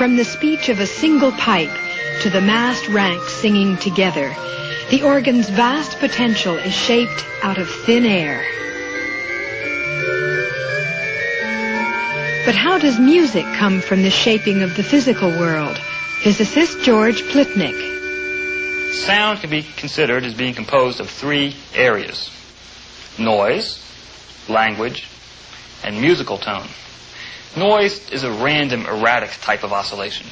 From the speech of a single pipe to the massed ranks singing together, the organ's vast potential is shaped out of thin air. But how does music come from the shaping of the physical world? Physicist George Plitnick. Sound can be considered as being composed of three areas: noise, language, and musical tone. Noise is a random, erratic type of oscillation.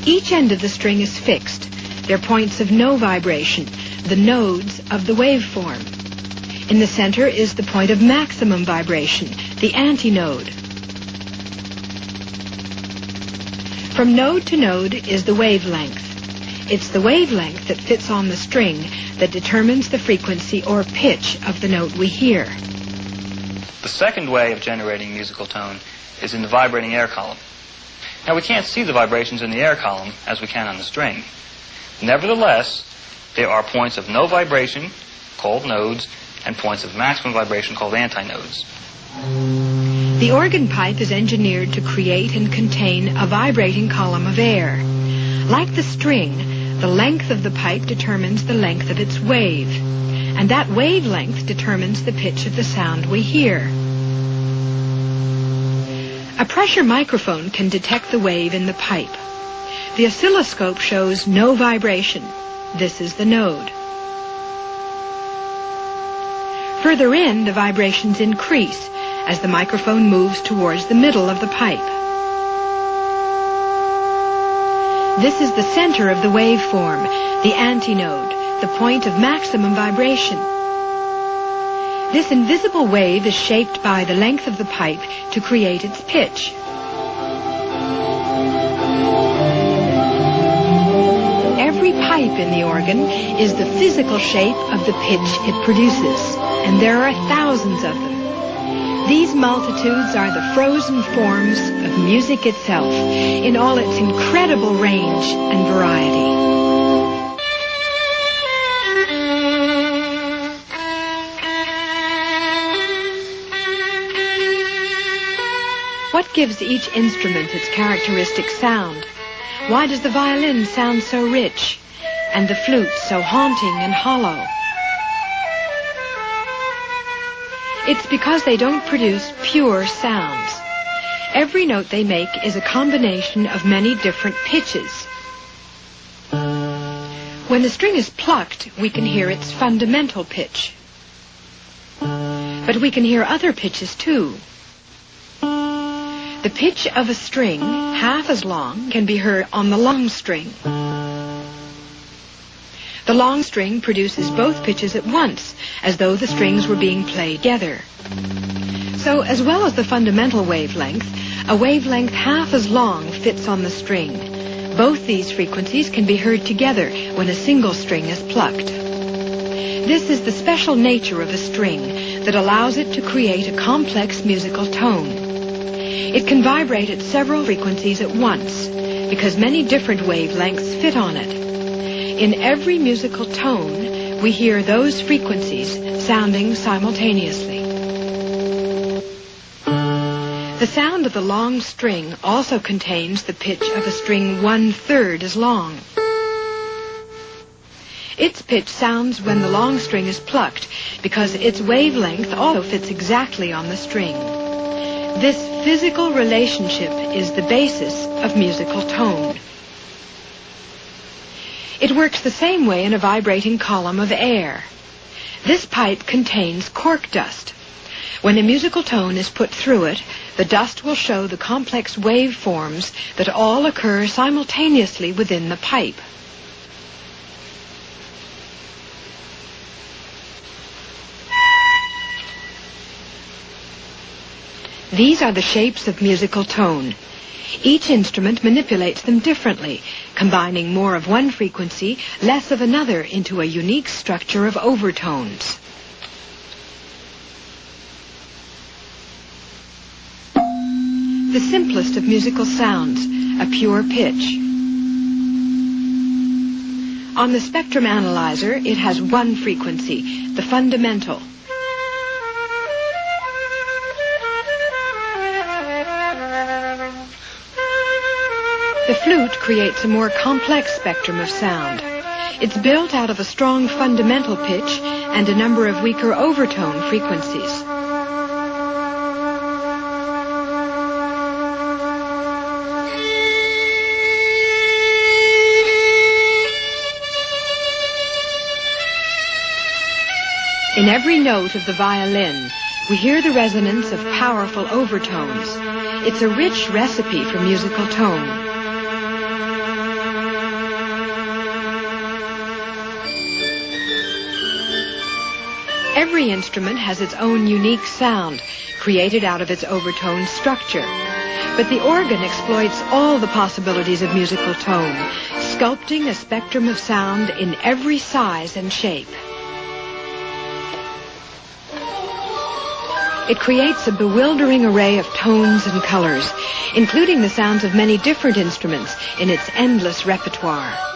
Each end of the string is fixed. They're points of no vibration, the nodes of the waveform. In the center is the point of maximum vibration, the antinode. From node to node is the wavelength. It's the wavelength that fits on the string that determines the frequency or pitch of the note we hear. The second way of generating musical tone is in the vibrating air column. Now, we can't see the vibrations in the air column as we can on the string. Nevertheless, there are points of no vibration, called nodes, and points of maximum vibration, called antinodes. The organ pipe is engineered to create and contain a vibrating column of air. Like the string, the length of the pipe determines the length of its wave, and that wavelength determines the pitch of the sound we hear. A pressure microphone can detect the wave in the pipe. The oscilloscope shows no vibration. This is the node. Further in, the vibrations increase as the microphone moves towards the middle of the pipe. This is the center of the waveform, the antinode, the point of maximum vibration. This invisible wave is shaped by the length of the pipe to create its pitch. Every pipe in the organ is the physical shape of the pitch it produces, and there are thousands of them. These multitudes are the frozen forms of music itself, in all its incredible range and variety. What gives each instrument its characteristic sound? Why does the violin sound so rich, and the flute so haunting and hollow? It's because they don't produce pure sounds. Every note they make is a combination of many different pitches. When the string is plucked, we can hear its fundamental pitch. But we can hear other pitches too. The pitch of a string, half as long, can be heard on the long string. The long string produces both pitches at once, as though the strings were being played together. So, as well as the fundamental wavelength, a wavelength half as long fits on the string. Both these frequencies can be heard together when a single string is plucked. This is the special nature of a string that allows it to create a complex musical tone. It can vibrate at several frequencies at once, because many different wavelengths fit on it. In every musical tone, we hear those frequencies sounding simultaneously. The sound of the long string also contains the pitch of a string 1/3 as long. Its pitch sounds when the long string is plucked because its wavelength also fits exactly on the string. This physical relationship is the basis of musical tone. It works the same way in a vibrating column of air. This pipe contains cork dust. When a musical tone is put through it, the dust will show the complex waveforms that all occur simultaneously within the pipe. These are the shapes of musical tone. Each instrument manipulates them differently, combining more of one frequency, less of another, into a unique structure of overtones. The simplest of musical sounds, a pure pitch. On the spectrum analyzer, it has one frequency, the fundamental. The flute creates a more complex spectrum of sound. It's built out of a strong fundamental pitch and a number of weaker overtone frequencies. In every note of the violin, we hear the resonance of powerful overtones. It's a rich recipe for musical tone. Every instrument has its own unique sound, created out of its overtone structure. But the organ exploits all the possibilities of musical tone, sculpting a spectrum of sound in every size and shape. It creates a bewildering array of tones and colors, including the sounds of many different instruments in its endless repertoire.